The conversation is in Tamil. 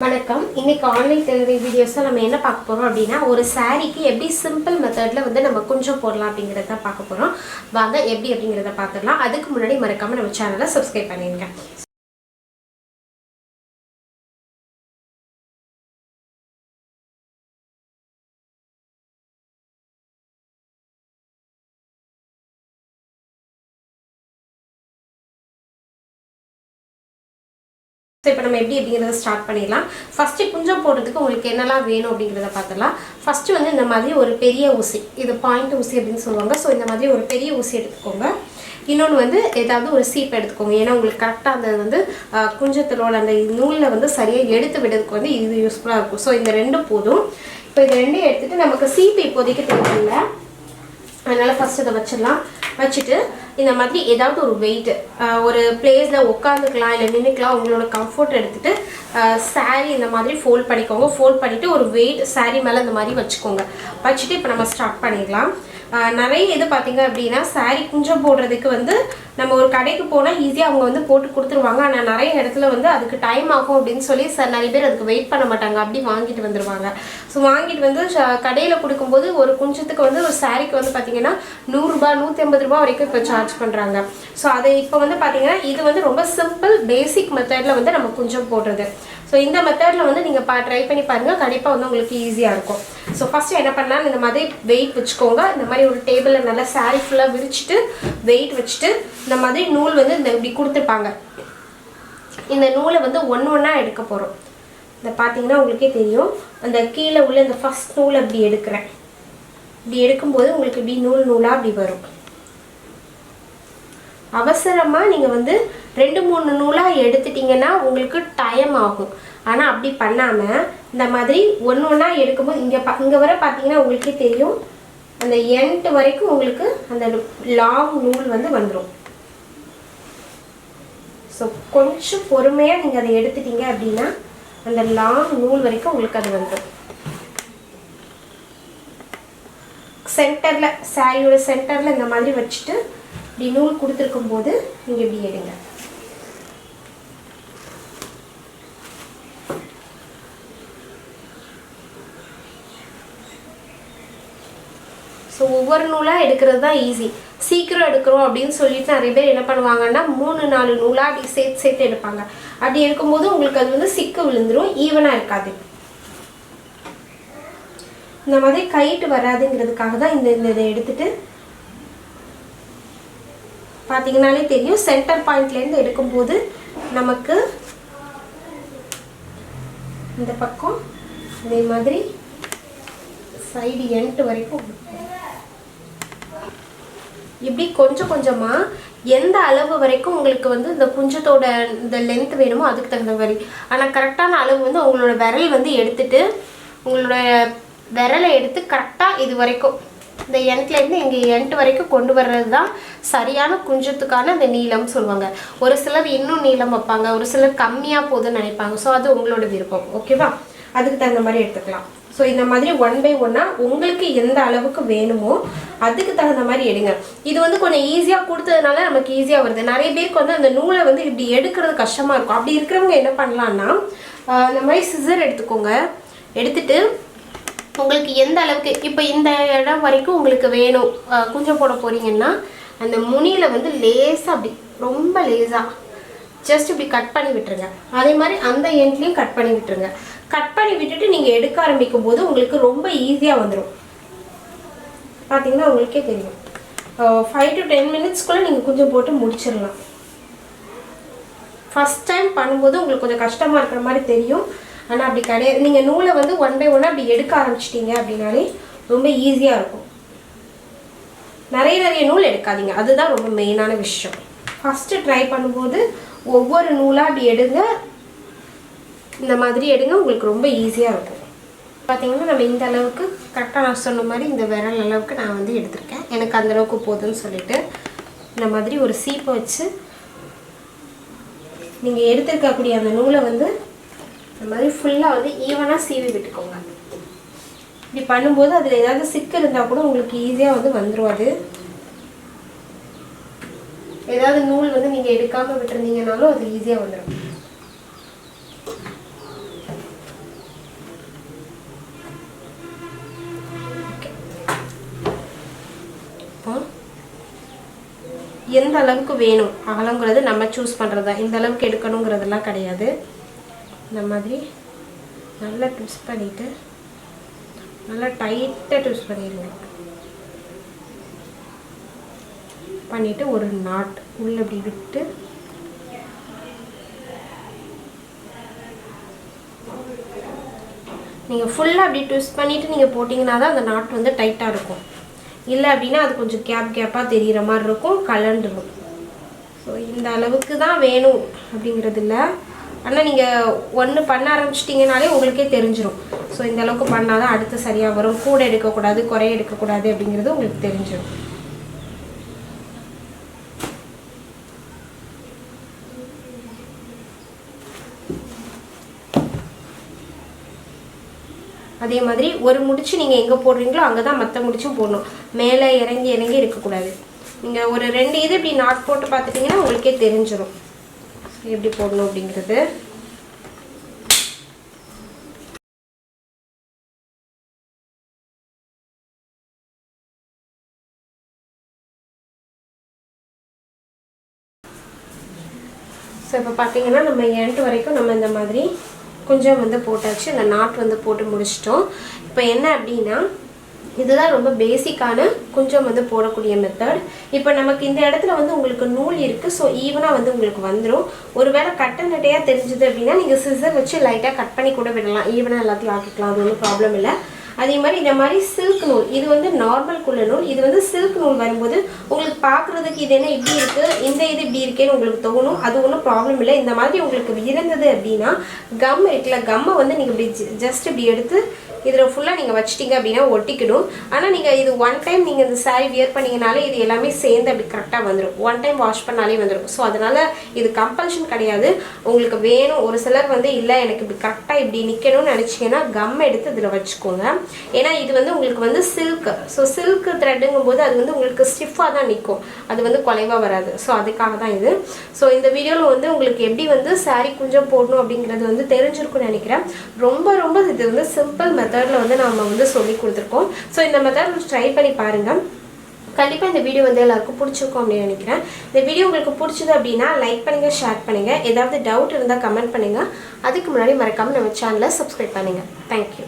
வணக்கம். இன்னைக்கு ஆன்லைன் டெலிவரி வீடியோஸில் நம்ம என்ன பார்க்க போகிறோம் அப்படின்னா, ஒரு சாரீக்கு எப்படி சிம்பிள் மெத்தடில் வந்து நம்ம கொஞ்சம் போடலாம் அப்படிங்கிறத பார்க்க போகிறோம். வாங்க எப்படி அப்படிங்கிறத பார்த்துடலாம். அதுக்கு முன்னாடி மறக்காமல் நம்ம சேனலை சப்ஸ்கிரைப் பண்ணிடுங்க. இப்போ நம்ம எப்படி அப்படிங்கிறத ஸ்டார்ட் பண்ணிடலாம். ஃபஸ்ட்டு குஞ்சம் போடுறதுக்கு உங்களுக்கு என்னெல்லாம் வேணும் அப்படிங்கிறத பார்த்துடலாம். ஃபஸ்ட்டு வந்து இந்த மாதிரி ஒரு பெரிய ஊசி, இது பாயிண்ட் ஊசி அப்படின்னு சொல்லுவாங்க. ஸோ இந்த மாதிரி ஒரு பெரிய ஊசி எடுத்துக்கோங்க. இன்னொன்று வந்து ஏதாவது ஒரு சீப் எடுத்துக்கோங்க. ஏன்னா உங்களுக்கு கரெக்டாக அந்த வந்து குஞ்சத்திலோட அந்த நூலில் வந்து சரியாக எடுத்து விடுறதுக்கு வந்து இது யூஸ்ஃபுல்லாக இருக்கும். ஸோ இந்த ரெண்டும் போதும். இப்போ இது ரெண்டையும் எடுத்துகிட்டு நமக்கு சீப்பு இப்போதைக்கு தேவையில்லை, அதனால் ஃபஸ்ட்டு இதை வச்சிடலாம். வச்சுட்டு இந்த மாதிரி ஏதாவது ஒரு வெயிட் ஒரு பிளேஸில் உட்காந்துக்கலாம், இல்லை நின்றுக்கலாம். உங்களோட கம்ஃபர்ட் எடுத்துகிட்டு சாரீ இந்த மாதிரி ஃபோல்ட் பண்ணிக்கோங்க. ஃபோல்ட் பண்ணிவிட்டு ஒரு வெயிட் சாரீ மேலே இந்த மாதிரி வச்சுக்கோங்க. வச்சுட்டு இப்போ நம்ம ஸ்டார்ட் பண்ணிடலாம். நிறைய இது பார்த்திங்க அப்படின்னா சாரீ குஞ்சம் போடுறதுக்கு வந்து நம்ம ஒரு கடைக்கு போனால் ஈஸியாக அவங்க வந்து போட்டு கொடுத்துருவாங்க. ஆனால் நிறைய இடத்துல வந்து அதுக்கு டைம் ஆகும் அப்படின்னு சொல்லி நிறைய பேர் அதுக்கு வெயிட் பண்ண மாட்டாங்க, அப்படி வாங்கிட்டு வந்துடுவாங்க. ஸோ வாங்கிட்டு வந்து கடையில் கொடுக்கும்போது ஒரு குஞ்சத்துக்கு வந்து ஒரு சாரீக்கு வந்து பார்த்திங்கன்னா 100 ரூபா 150 ரூபா வரைக்கும் இப்போ சார்ஜ் பண்ணுறாங்க. ஸோ அதை இப்போ வந்து பார்த்திங்கன்னா இது வந்து ரொம்ப சிம்பிள் பேசிக் மெத்தடில் வந்து நம்ம குஞ்சம் போடுறது. ஸோ இந்த மெத்தடில் வந்து நீங்கள் ட்ரை பண்ணி பாருங்கள், கண்டிப்பாக வந்து உங்களுக்கு ஈஸியாக இருக்கும். ஸோ ஃபஸ்ட்டு என்ன பண்ணலாம், இந்த மாதிரி வெயிட் வச்சுக்கோங்க. இந்த மாதிரி ஒரு டேபிளில் நல்லா சாரீ ஃபுல்லாக விரிச்சிட்டு வெயிட் வச்சுட்டு இந்த மாதிரி நூல் வந்து இந்த இப்படி கொடுத்துருப்பாங்க. இந்த நூலை வந்து ஒன்றா எடுக்க போகிறோம். இந்த பார்த்தீங்கன்னா உங்களுக்கே தெரியும், அந்த கீழே உள்ள இந்த ஃபஸ்ட் நூலை இப்படி எடுக்கிறேன். இப்படி எடுக்கும்போது உங்களுக்கு இப்படி நூலாக அப்படி வரும். அவசரமாக நீங்கள் வந்து 2-3 நூலாக எடுத்துட்டிங்கன்னா உங்களுக்கு டைம் ஆகும். ஆனால் அப்படி பண்ணாமல் இந்த மாதிரி ஒன்றா எடுக்கும்போது இங்கே வர பார்த்தீங்கன்னா உங்களுக்கே தெரியும், அந்த எண்ட் வரைக்கும் உங்களுக்கு அந்த லாங் நூல் வந்து வந்துடும். ஸோ கொஞ்சம் பொறுமையாக நீங்கள் அதை எடுத்துட்டீங்க அப்படின்னா அந்த லாங் நூல் வரைக்கும் உங்களுக்கு அது வந்துடும். சென்டரில் சாரியோட சென்டரில் இந்த மாதிரி வச்சுட்டு இப்படி நூல் கொடுத்துருக்கும் போது நீங்கள் இப்படி எடுங்க. ஸோ ஒவ்வொரு நூலாக எடுக்கிறது தான் ஈஸி. சீக்கிரம் எடுக்கிறோம் அப்படின்னு சொல்லிட்டு நிறைய பேர் என்ன பண்ணுவாங்கன்னா 3-4 நூலாக அப்படி சேர்த்து எடுப்பாங்க. அப்படி எடுக்கும்போது உங்களுக்கு அது வந்து சிக்கு விழுந்துடும், ஈவனாக இருக்காது. இந்த மாதிரி கைட்டு வராதுங்கிறதுக்காக தான் இதை எடுத்துட்டு பார்த்தீங்கன்னாலே தெரியும், சென்டர் பாயிண்ட்லேருந்து எடுக்கும்போது நமக்கு இந்த பக்கம் இதே மாதிரி சைடு எண்ட் வரைக்கும் இப்படி கொஞ்சம் கொஞ்சமாக எந்த அளவு வரைக்கும் உங்களுக்கு வந்து இந்த குஞ்சத்தோட இந்த லென்த் வேணுமோ அதுக்கு தகுந்த மாதிரி. ஆனால் கரெக்டான அளவு வந்து உங்களோட விரல் வந்து எடுத்துட்டு உங்களோட விரலை எடுத்து கரெக்டாக இது வரைக்கும் இந்த எண்ட்லேருந்து இங்கே எண்ட் வரைக்கும் கொண்டு வர்றது தான் சரியான குஞ்சத்துக்கான அந்த நீளம் சொல்லுவாங்க. ஒரு சிலர் இன்னும் நீளம் வைப்பாங்க, ஒரு சிலர் கம்மியாக போகுதுன்னு நினைப்பாங்க. ஸோ அது உங்களோட விருப்பம், ஓகேவா? அதுக்கு தகுந்த மாதிரி எடுத்துக்கலாம். ஸோ இந்த மாதிரி 1 by 1 உங்களுக்கு எந்த அளவுக்கு வேணுமோ அதுக்கு தகுந்த மாதிரி எடுங்க. இது வந்து கொஞ்சம் ஈஸியாக கொடுத்ததுனால நமக்கு ஈஸியாக வருது. நிறைய பேருக்கு வந்து அந்த நூலை வந்து இப்படி எடுக்கிறது கஷ்டமாக இருக்கும். அப்படி இருக்கிறவங்க என்ன பண்ணலான்னா, இந்த மாதிரி சிசர் எடுத்துக்கோங்க. எடுத்துட்டு உங்களுக்கு எந்த அளவுக்கு இப்போ இந்த இடம் வரைக்கும் உங்களுக்கு வேணும் குஞ்சம் போட போகிறீங்கன்னா அந்த முனியில் வந்து லேசாக அப்படி ரொம்ப லேசாக ஜஸ்ட் இப்படி கட் பண்ணி விட்டுருங்க. அதே மாதிரி அந்த எண்ட்லேயும் கட் பண்ணி விட்டுருங்க. கட் பண்ணி விட்டுட்டு நீங்கள் எடுக்க ஆரம்பிக்கும் போது உங்களுக்கு ரொம்ப ஈஸியாக வந்துடும். பார்த்தீங்கன்னா உங்களுக்கே தெரியும், 5 to 10 minutesக்குள்ளே நீங்கள் குஞ்சம் போட்டு முடிச்சிடலாம். ஃபஸ்ட் டைம் பண்ணும்போது உங்களுக்கு கொஞ்சம் கஷ்டமாக இருக்கிற மாதிரி தெரியும், ஆனால் அப்படி கிடையாது. நீங்கள் நூலை வந்து 1 by 1 அப்படி எடுக்க ஆரம்பிச்சிட்டிங்க அப்படின்னாலே ரொம்ப ஈஸியாக இருக்கும். நிறைய நூல் எடுக்காதீங்க, அதுதான் ரொம்ப மெயினான விஷயம். ஃபஸ்ட்டு ட்ரை பண்ணும்போது ஒவ்வொரு நூலாக அப்படி எடுங்க, இந்த மாதிரி எடுங்க, உங்களுக்கு ரொம்ப ஈஸியாக இருக்கும். பார்த்தீங்கன்னா நம்ம இந்த அளவுக்கு கரெக்டாக நான் சொன்ன மாதிரி இந்த விரல் அளவுக்கு நான் வந்து எடுத்திருக்கேன். எனக்கு அந்தளவுக்கு போதும்னு சொல்லிட்டு இந்த மாதிரி ஒரு சீப்பை வச்சு நீங்கள் எடுத்துருக்கக்கூடிய அந்த நூலை வந்து இந்த மாதிரி ஃபுல்லாக வந்து ஈவனாக சீவி விட்டுக்கோங்க. இப்படி பண்ணும்போது அதில் ஏதாவது சிக்கு இருந்தால் கூட உங்களுக்கு ஈஸியாக வந்து வந்துடும். அது ஏதாவது நூல் வந்து நீங்கள் எடுக்காமல் விட்டுருந்தீங்கனாலும் அது ஈஸியாக வந்துடும். இருக்கும். எந்த அளவுக்கு வேணும் அகலங்கிறது நம்ம சூஸ் பண்ணுறது தான். இந்த அளவுக்கு எடுக்கணுங்கிறதெல்லாம் கிடையாது. இந்த மாதிரி நல்லா ட்விஸ்ட் பண்ணிவிட்டு நல்லா டைட்டாக ட்விஸ்ட் பண்ணிடுங்க. பண்ணிவிட்டு ஒரு நாட் உள்ளே இப்படி விட்டு நீங்கள் ஃபுல்லாக அப்படி ட்விஸ்ட் பண்ணிவிட்டு நீங்கள் போட்டிங்கன்னா தான் அந்த நாட் வந்து டைட்டாக இருக்கும். இல்லை அப்படின்னா அது கொஞ்சம் கேப்பாக தெரிகிற மாதிரி இருக்கும், கலண்டுடும். ஸோ இந்த அளவுக்கு தான் வேணும் அப்படிங்கிறது இல்லை. ஆனால் நீங்கள் ஒன்று பண்ண ஆரம்பிச்சிட்டிங்கனாலே உங்களுக்கே தெரிஞ்சிடும். ஸோ இந்த அளவுக்கு பண்ணால் தான் அடுத்து சரியாக வரும். கூட எடுக்கக்கூடாது, குறைய எடுக்கக்கூடாது அப்படிங்கிறது உங்களுக்கு தெரிஞ்சிடும். அதே மாதிரி ஒரு முடிச்சு நீங்கள் எங்கே போடுறீங்களோ அங்கே தான் மற்ற முடிச்சும் போடணும். மேலே இறங்கி இருக்கக்கூடாது. நீங்கள் ஒரு 2 இது இப்படி நாட் போட்டு பார்த்துட்டிங்கன்னா உங்களுக்கே தெரிஞ்சிடும் எப்படி போடணும் அப்படிங்கிறது. ஸோ இப்போ பார்த்தீங்கன்னா நம்ம எண்ட் வரைக்கும் நம்ம இந்த மாதிரி கொஞ்சம் வந்து போட்டாச்சு. அந்த நாட் வந்து போட்டு முடிச்சிட்டோம். இப்போ என்ன அப்படின்னா இதுதான் ரொம்ப பேசிக்கான கொஞ்சம் வந்து போடக்கூடிய மெத்தட். இப்போ நமக்கு இந்த இடத்துல வந்து உங்களுக்கு நூல் இருக்குது. ஸோ ஈவனாக வந்து உங்களுக்கு வந்துடும். ஒருவேளை கட்ட நட்டையாக தெரிஞ்சுது அப்படின்னா நீங்கள் சிசர் வச்சு லைட்டாக கட் பண்ணி கூட விடலாம். ஈவனாக எல்லாத்தையும் ஆக்கிக்கலாம், அது ஒன்றும் ப்ராப்ளம் இல்லை. அதே மாதிரி இந்த மாதிரி சில்க் நூல், இது வந்து நார்மல் குள்ள நூல். இது வந்து சில்க் நூல் வரும்போது உங்களுக்கு பார்க்குறதுக்கு இது என்ன இப்படி இருக்குது, இந்த இது இப்படி இருக்கேன்னு உங்களுக்கு தோணும். அது ஒன்றும் ப்ராப்ளம் இல்லை. இந்த மாதிரி உங்களுக்கு இருந்தது அப்படின்னா கம் இருக்குல்ல, கம்மை வந்து நீங்கள் இப்படி ஜஸ்ட் இப்படி எடுத்து இதில் ஃபுல்லாக நீங்கள் வச்சிட்டிங்க அப்படின்னா ஒட்டிக்கிடும். ஆனால் நீங்கள் இது ஒன் டைம் நீங்கள் இந்த சாரீ வியர் பண்ணிங்கனாலே இது எல்லாமே சேர்ந்து அப்படி கரெக்டாக வந்துடும். ஒன் டைம் வாஷ் பண்ணாலே வந்துடும். ஸோ அதனால் இது கம்பல்ஷன் கிடையாது. உங்களுக்கு வேணும். ஒரு சிலர் வந்து இல்லை எனக்கு இப்படி கரெக்டாக இப்படி நிற்கணும்னு நினச்சிங்கன்னா கம் எடுத்து இதில் வச்சுக்கோங்க. ஏன்னா இது வந்து உங்களுக்கு வந்து சில்க். ஸோ சில்க் த்ரெட்டுங்கும் போது அது வந்து உங்களுக்கு ஸ்டிஃபாக தான் நிற்கும், அது வந்து குலைவாக வராது. ஸோ அதுக்காக தான் இது. ஸோ இந்த வீடியோவில் வந்து உங்களுக்கு எப்படி வந்து சாரீ குஞ்சம் போடணும் அப்படிங்கிறது வந்து தெரிஞ்சிருக்கும்னு நினைக்கிறேன். ரொம்ப ரொம்ப இது வந்து சிம்பிள் மெத்தடில் வந்து நம்ம வந்து சொல்லி கொடுத்துருக்கோம். ஸோ இந்த மெத்தட் ட்ரை பண்ணி பாருங்கள். கண்டிப்பாக இந்த வீடியோ வந்து எல்லாருக்கும் பிடிச்சிருக்கும் அப்படின்னு நினைக்கிறேன். இந்த வீடியோ உங்களுக்கு பிடிச்சது அப்படின்னா லைக் பண்ணுங்கள், ஷேர் பண்ணுங்கள். ஏதாவது டவுட் இருந்தால் கமெண்ட் பண்ணுங்கள். அதுக்கு முன்னாடி மறக்காமல் நம்ம சேனலை சப்ஸ்கிரைப் பண்ணுங்கள். தேங்க்யூ.